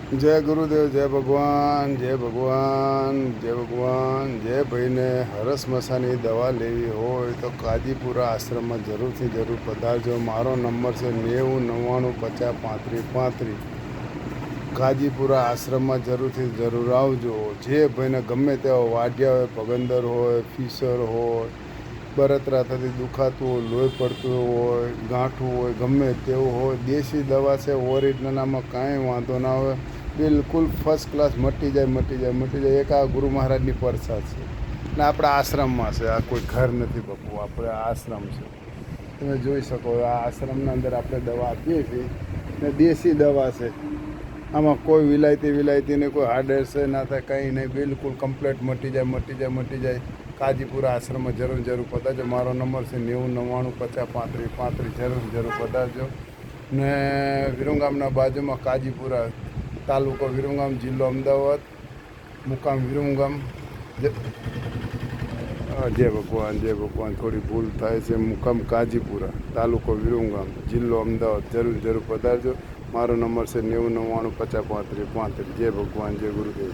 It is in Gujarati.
જય ગુરુદેવ, જય ભગવાન, જય ભગવાન, જય ભગવાન. જે ભાઈને હરસ મસાની દવા લેવી હોય તો કાજીપુરા આશ્રમમાં જરૂરથી જરૂર પધારજો. મારો નંબર છે 90 99 50 35 35. કાજીપુરા આશ્રમમાં જરૂરથી જરૂર આવજો. જે ભાઈને ગમે તેવા વાઢિયા હોય, પગંદર હોય, ફીસર હોય, બળતરા થતી દુખાતું હોય, લોહી પડતું હોય, ગાંઠું હોય, ગમે તેવું હોય, દેશી દવા છે. ઓરિજિનલ, આમાં કાંઈ વાંધો ના આવે. બિલકુલ ફર્સ્ટ ક્લાસ મટી જાય. એક આ ગુરુ મહારાજની પ્રસાદ છે ને આપણા આશ્રમમાં છે. આ કોઈ ઘર નથી બાપુ, આપણે આશ્રમ છે. તમે જોઈ શકો આ આશ્રમના અંદર આપણે દવા આપીએ છીએ ને દેશી દવા છે. આમાં કોઈ વિલાયતી ને કોઈ હાર્ડવેર ના થાય, કંઈ નહીં. બિલકુલ કમ્પ્લેટ મટી જાય. કાજીપુરા આશ્રમમાં જરૂર પધારજો. મારો નંબર છે 90 99 50 35 35. જરૂર પધારજો. ને વિરમગામના બાજુમાં કાજીપુરા, તાલુકો વિરમગામ, જિલ્લો અમદાવાદ, મુકામ વિરમગામ. જય ભગવાન. થોડી ભૂલ થાય છે. મુકામ કાજીપુરા, તાલુકો વિરમગામ, જિલ્લો અમદાવાદ. જરૂર પધારજો. મારો નંબર છે 90 99 50 35 35. જય ભગવાન, જય ગુરુદેવ.